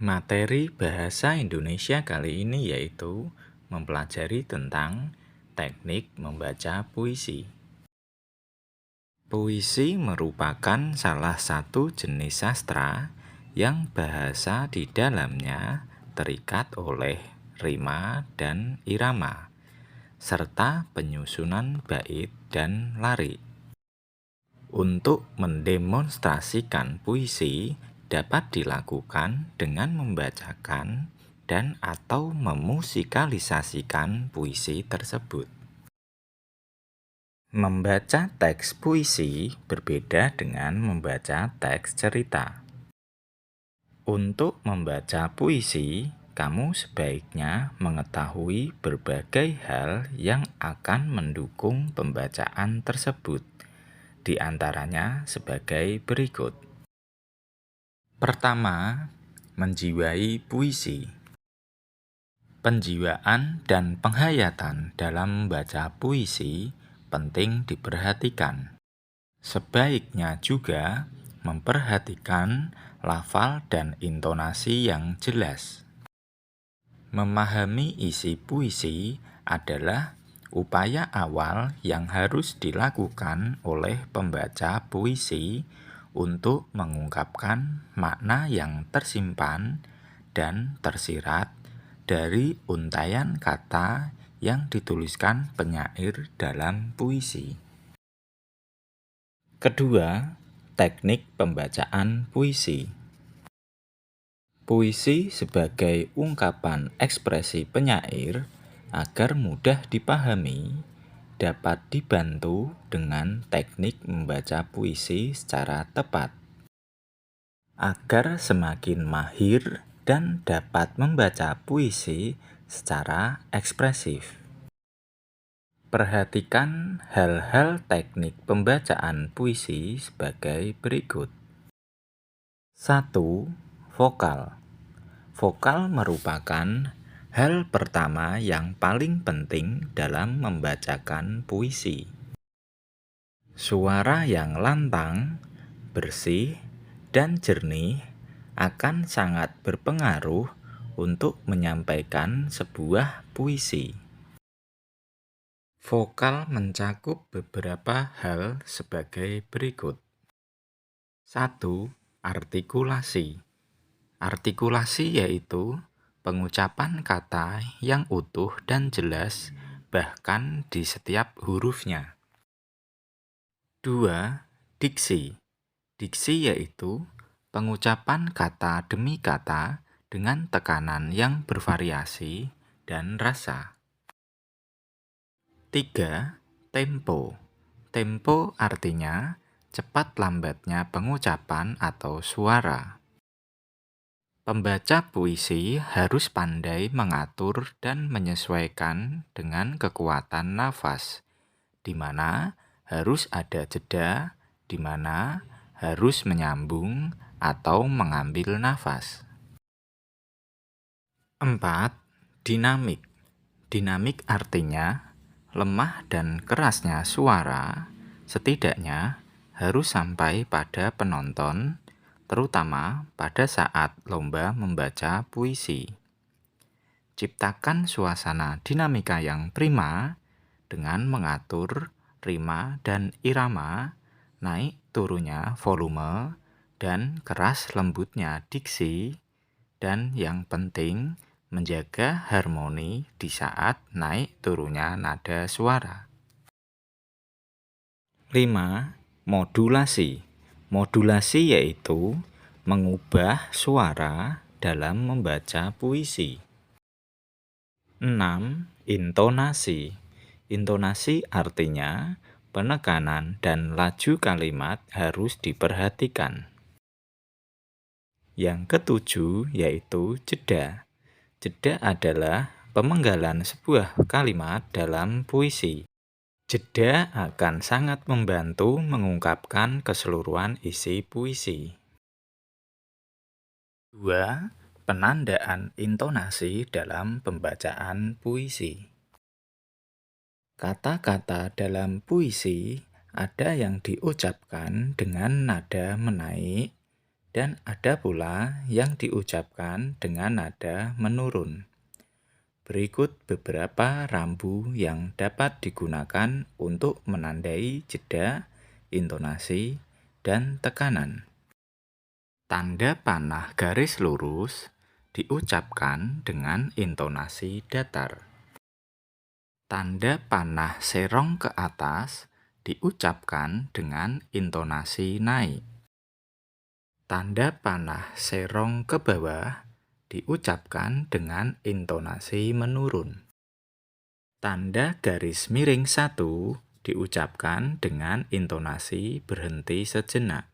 Materi bahasa Indonesia kali ini yaitu mempelajari tentang teknik membaca puisi. Puisi merupakan salah satu jenis sastra yang bahasa di dalamnya terikat oleh rima dan irama, serta penyusunan bait dan larik. Untuk mendemonstrasikan puisi dapat dilakukan dengan membacakan dan atau memusikalisasikan puisi tersebut. Membaca teks puisi berbeda dengan membaca teks cerita. Untuk membaca puisi, kamu sebaiknya mengetahui berbagai hal yang akan mendukung pembacaan tersebut. Di antaranya sebagai berikut. Pertama, menjiwai puisi. Penjiwaan dan penghayatan dalam membaca puisi penting diperhatikan. Sebaiknya juga memperhatikan lafal dan intonasi yang jelas. Memahami isi puisi adalah upaya awal yang harus dilakukan oleh pembaca puisi untuk mengungkapkan makna yang tersimpan dan tersirat dari untaian kata yang dituliskan penyair dalam puisi. Kedua, teknik pembacaan puisi. Puisi sebagai ungkapan ekspresi penyair agar mudah dipahami dapat dibantu dengan teknik membaca puisi secara tepat. Agar semakin mahir dan dapat membaca puisi secara ekspresif. Perhatikan hal-hal teknik pembacaan puisi sebagai berikut. 1. Vokal. Vokal merupakan hal pertama yang paling penting dalam membacakan puisi. Suara yang lantang, bersih, dan jernih akan sangat berpengaruh untuk menyampaikan sebuah puisi. Vokal mencakup beberapa hal sebagai berikut. 1. Artikulasi. Artikulasi yaitu pengucapan kata yang utuh dan jelas bahkan di setiap hurufnya. 2. Diksi. Diksi yaitu pengucapan kata demi kata dengan tekanan yang bervariasi dan rasa. 3. Tempo. Tempo artinya cepat lambatnya pengucapan atau suara. Pembaca puisi harus pandai mengatur dan menyesuaikan dengan kekuatan nafas, di mana harus ada jeda, di mana harus menyambung atau mengambil nafas. 4. Dinamik. Dinamik artinya lemah dan kerasnya suara setidaknya harus sampai pada penonton, terutama pada saat lomba membaca puisi. Ciptakan suasana dinamika yang prima dengan mengatur rima dan irama, naik turunnya volume, dan keras lembutnya diksi, dan yang penting menjaga harmoni di saat naik turunnya nada suara. 5. Modulasi. Modulasi yaitu mengubah suara dalam membaca puisi. 6. Intonasi. Intonasi artinya penekanan dan laju kalimat harus diperhatikan. Yang ketujuh yaitu jeda. Jeda adalah pemenggalan sebuah kalimat dalam puisi. Jeda akan sangat membantu mengungkapkan keseluruhan isi puisi. 2. Penandaan intonasi dalam pembacaan puisi. Kata-kata dalam puisi ada yang diucapkan dengan nada menaik dan ada pula yang diucapkan dengan nada menurun. Berikut beberapa rambu yang dapat digunakan untuk menandai jeda, intonasi, dan tekanan. Tanda panah garis lurus diucapkan dengan intonasi datar. Tanda panah serong ke atas diucapkan dengan intonasi naik. Tanda panah serong ke bawah diucapkan dengan intonasi menurun. Tanda garis miring 1 diucapkan dengan intonasi berhenti sejenak.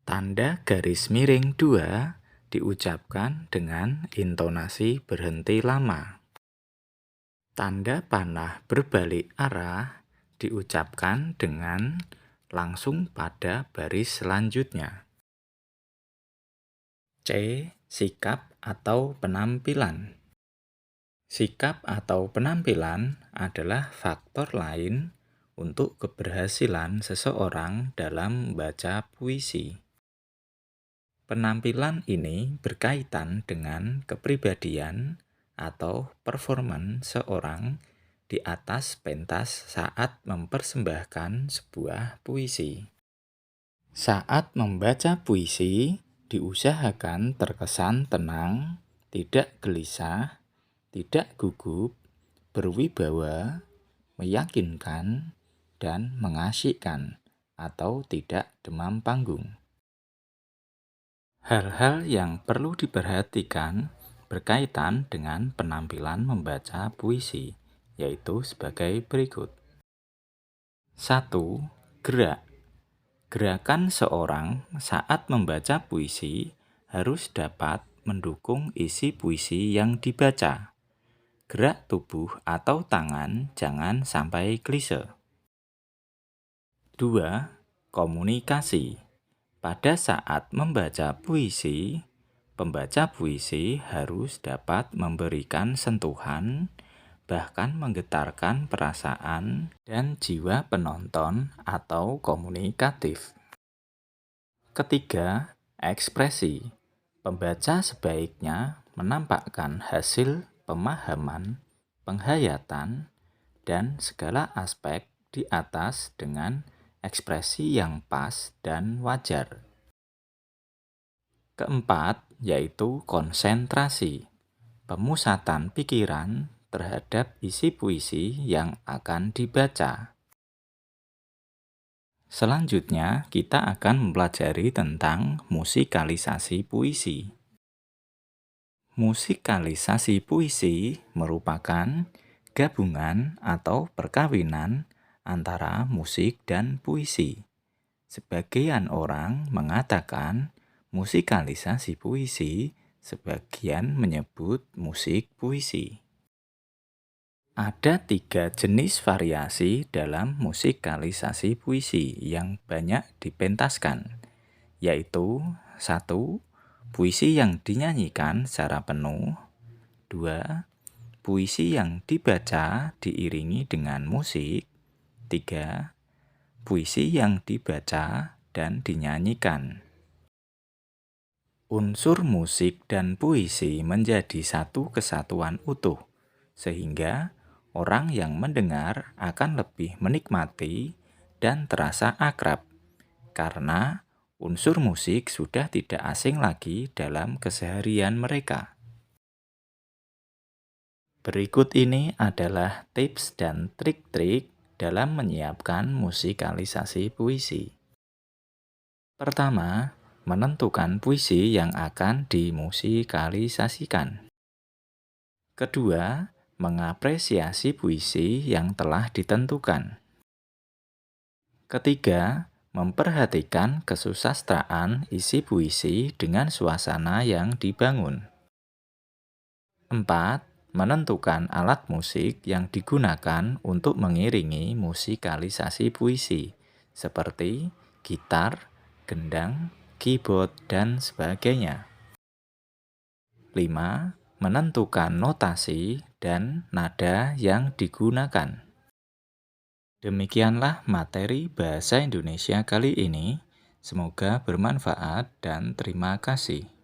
Tanda garis miring 2 diucapkan dengan intonasi berhenti lama. Tanda panah berbalik arah diucapkan dengan langsung pada baris selanjutnya. C. Sikap atau penampilan. Sikap atau penampilan adalah faktor lain untuk keberhasilan seseorang dalam membaca puisi. Penampilan ini berkaitan dengan kepribadian atau performan seorang di atas pentas saat mempersembahkan sebuah puisi. Saat membaca puisi, diusahakan terkesan tenang, tidak gelisah, tidak gugup, berwibawa, meyakinkan, dan mengasyikkan, atau tidak demam panggung. Hal-hal yang perlu diperhatikan berkaitan dengan penampilan membaca puisi, yaitu sebagai berikut. 1. Gerak. Gerakan seorang saat membaca puisi harus dapat mendukung isi puisi yang dibaca. Gerak tubuh atau tangan jangan sampai klise. 2. Komunikasi. Pada saat membaca puisi, pembaca puisi harus dapat memberikan sentuhan, bahkan menggetarkan perasaan dan jiwa penonton atau komunikatif. Ketiga, ekspresi. Pembaca sebaiknya menampakkan hasil pemahaman, penghayatan, dan segala aspek di atas dengan ekspresi yang pas dan wajar. Keempat, yaitu konsentrasi. Pemusatan pikiran terhadap isi puisi yang akan dibaca. Selanjutnya, kita akan mempelajari tentang musikalisasi puisi. Musikalisasi puisi merupakan gabungan atau perkawinan antara musik dan puisi. Sebagian orang mengatakan musikalisasi puisi, sebagian menyebut musik puisi. Ada 3 jenis variasi dalam musikalisasi puisi yang banyak dipentaskan, yaitu 1. Puisi yang dinyanyikan secara penuh. 2. Puisi yang dibaca diiringi dengan musik. 3. Puisi yang dibaca dan dinyanyikan. Unsur musik dan puisi menjadi satu kesatuan utuh, sehingga orang yang mendengar akan lebih menikmati dan terasa akrab, karena unsur musik sudah tidak asing lagi dalam keseharian mereka. Berikut ini adalah tips dan trik-trik dalam menyiapkan musikalisasi puisi. Pertama, menentukan puisi yang akan dimusikalisasikan. Kedua, mengapresiasi puisi yang telah ditentukan. Ketiga, memperhatikan kesusastraan isi puisi dengan suasana yang dibangun. 4. Menentukan alat musik yang digunakan untuk mengiringi musikalisasi puisi, seperti gitar, gendang, keyboard, dan sebagainya. 5. Menentukan notasi dan nada yang digunakan. Demikianlah materi bahasa Indonesia kali ini. Semoga bermanfaat dan terima kasih.